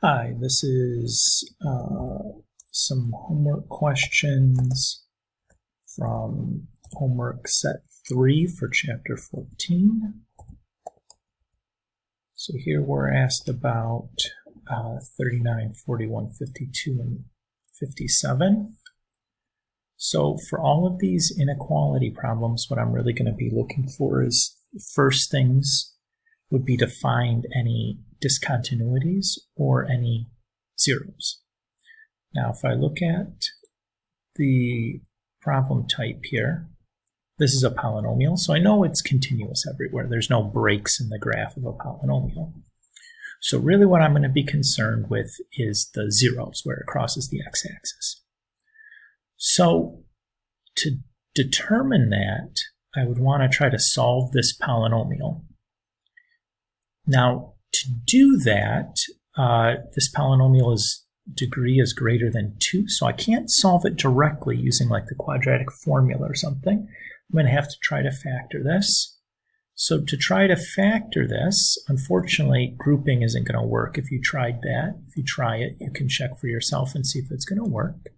Hi, this is some homework questions from homework set 3 for chapter 14. So here we're asked about 39, 41, 52, and 57. So for all of these inequality problems, what I'm really going to be looking for is first things would be to find any discontinuities or any zeros. Now, if I look at the problem type here, this is a polynomial, so I know it's continuous everywhere. There's no breaks in the graph of a polynomial. So really what I'm going to be concerned with is the zeros, where it crosses the x-axis. So to determine that, I would want to try to solve this polynomial. Now, to do that, this polynomial degree is greater than 2, so I can't solve it directly using like the quadratic formula or something. I'm going to have to try to factor this. So to try to factor this, unfortunately, grouping isn't going to work if you tried that. If you try it, you can check for yourself and see if it's going to work,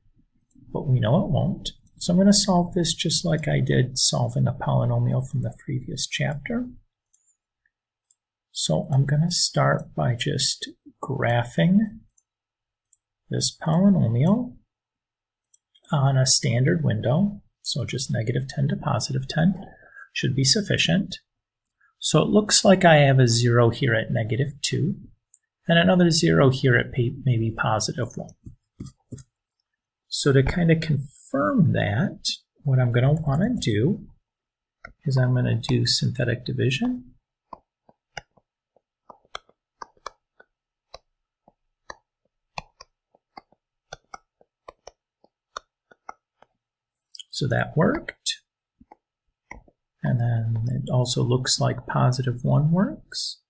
but we know it won't. So I'm going to solve this just like I did solving a polynomial from the previous chapter. So I'm going to start by just graphing this polynomial on a standard window. So just -10 to +10 should be sufficient. So it looks like I have a 0 here at -2 and another 0 here at maybe +1. So to kind of confirm that, what I'm going to want to do is I'm going to do synthetic division. So that worked. And then it also looks like +1 works.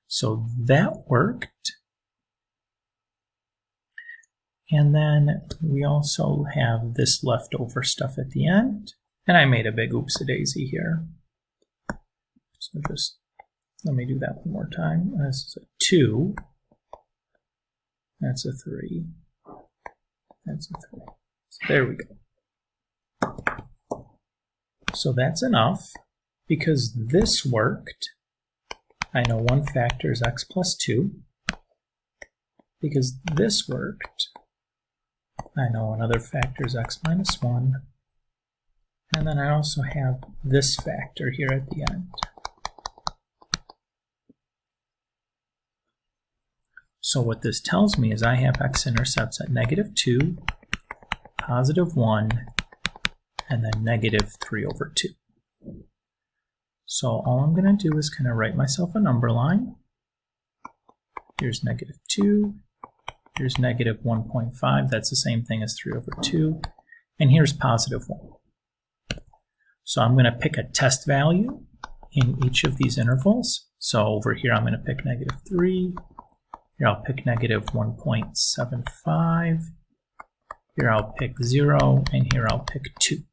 So that worked. And then we also have this leftover stuff at the end. And I made a big oopsie-daisy here. So just let me do that one more time. This is a 2. That's a 3. That's a 3. So there we go. So that's enough. Because this worked, I know one factor is x plus 2. Because this worked, I know another factor is x minus 1. And then I also have this factor here at the end. So what this tells me is I have x-intercepts at -2, +1, and then -3/2. So all I'm going to do is kind of write myself a number line. Here's -2, here's -1.5, that's the same thing as 3/2, and here's +1. So I'm going to pick a test value in each of these intervals. So over here I'm going to pick -3, here I'll pick -1.75, here I'll pick 0, and here I'll pick 2.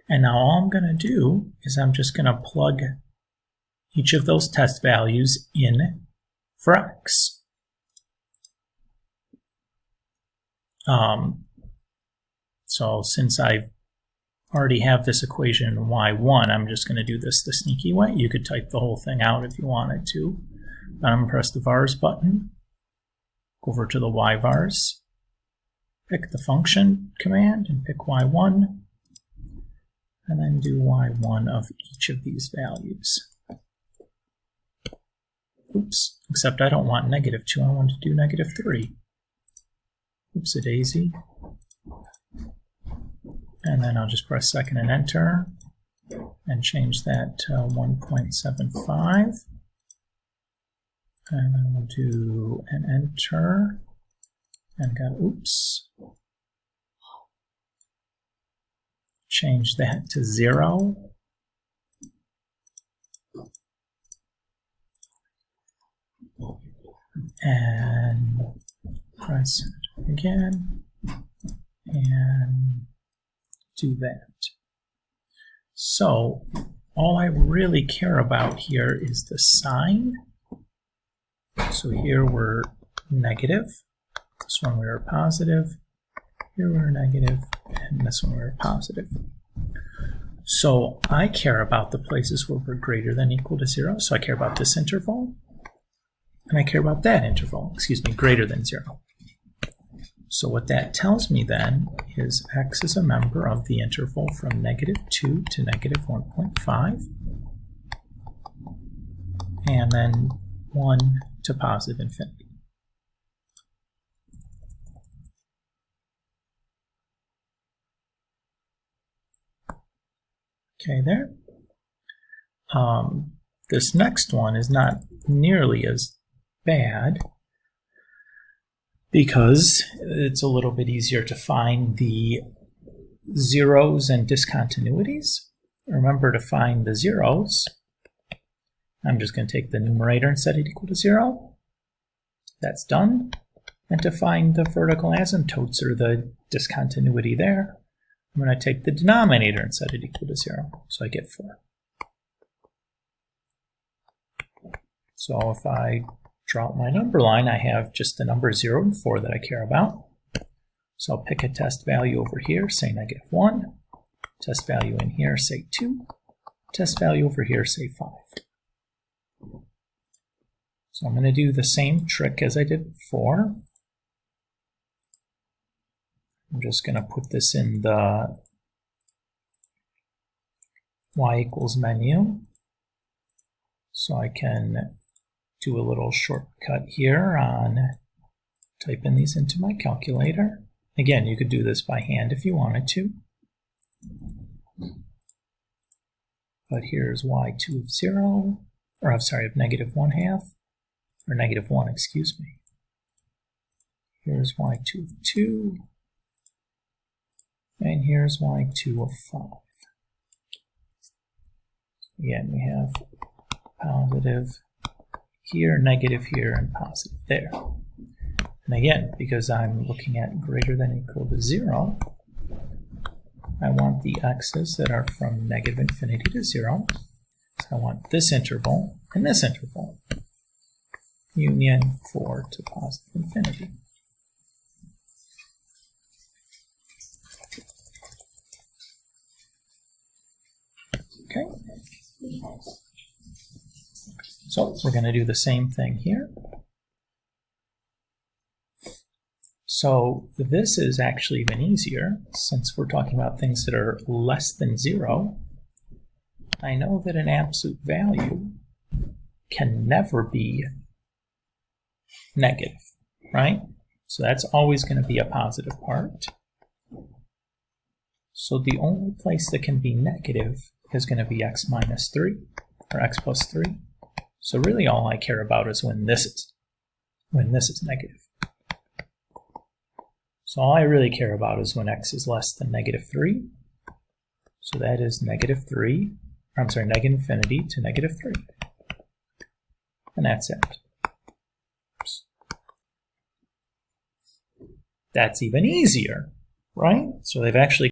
And now all I'm going to do is I'm just going to plug each of those test values in for x. So since I already have this equation in y1, I'm just going to do this the sneaky way. You could type the whole thing out if you wanted to. I'm going to press the vars button, go over to the y-vars, pick the function command and pick y1, and then do y1 of each of these values. Oops, except I don't want -2, I want to do -3. Oops-a-daisy. And then I'll just press second and enter and change that to 1.75. And then we'll do an enter and got oops. Change that to 0. And press it again and do that. So all I really care about here is the sign. So here we're negative, this one we were positive, here we're negative, and this one we're positive. So I care about the places where we're greater than or equal to 0. So I care about this interval, and I care about that interval, greater than 0. So what that tells me then is x is a member of the interval from -2 to -1.5, and then 1 to positive infinity. Okay, there. This next one is not nearly as bad because it's a little bit easier to find the zeros and discontinuities. Remember, to find the zeros, I'm just going to take the numerator and set it equal to 0. That's done. And to find the vertical asymptotes, or the discontinuity there, I'm going to take the denominator and set it equal to 0. So I get 4. So if I draw out my number line, I have just the numbers 0 and 4 that I care about. So I'll pick a test value over here, say -1. Test value in here, say 2. Test value over here, say 5. So I'm going to do the same trick as I did before. I'm just going to put this in the y equals menu so I can do a little shortcut here on typing these into my calculator. Again, you could do this by hand if you wanted to. But here's y2 of 0, or I'm sorry, of -1/2, or -1, excuse me. Here's y2 of 2. And here's y2 of 5. Again, we have positive here, negative here, and positive there. And again, because I'm looking at greater than or equal to 0, I want the x's that are from -infinity to 0. So I want this interval and this interval. Union 4 to positive infinity. Okay. So we're going to do the same thing here. So this is actually even easier, since we're talking about things that are less than 0. I know that an absolute value can never be negative, right? So that's always going to be a positive part. So the only place that can be negative is going to be x minus 3, or x plus 3. So really all I care about is when this is negative. So all I really care about is when x is less than -3. So that is -3, or I'm sorry, -infinity to -3. And that's it. Oops. That's even easier, right? So they've actually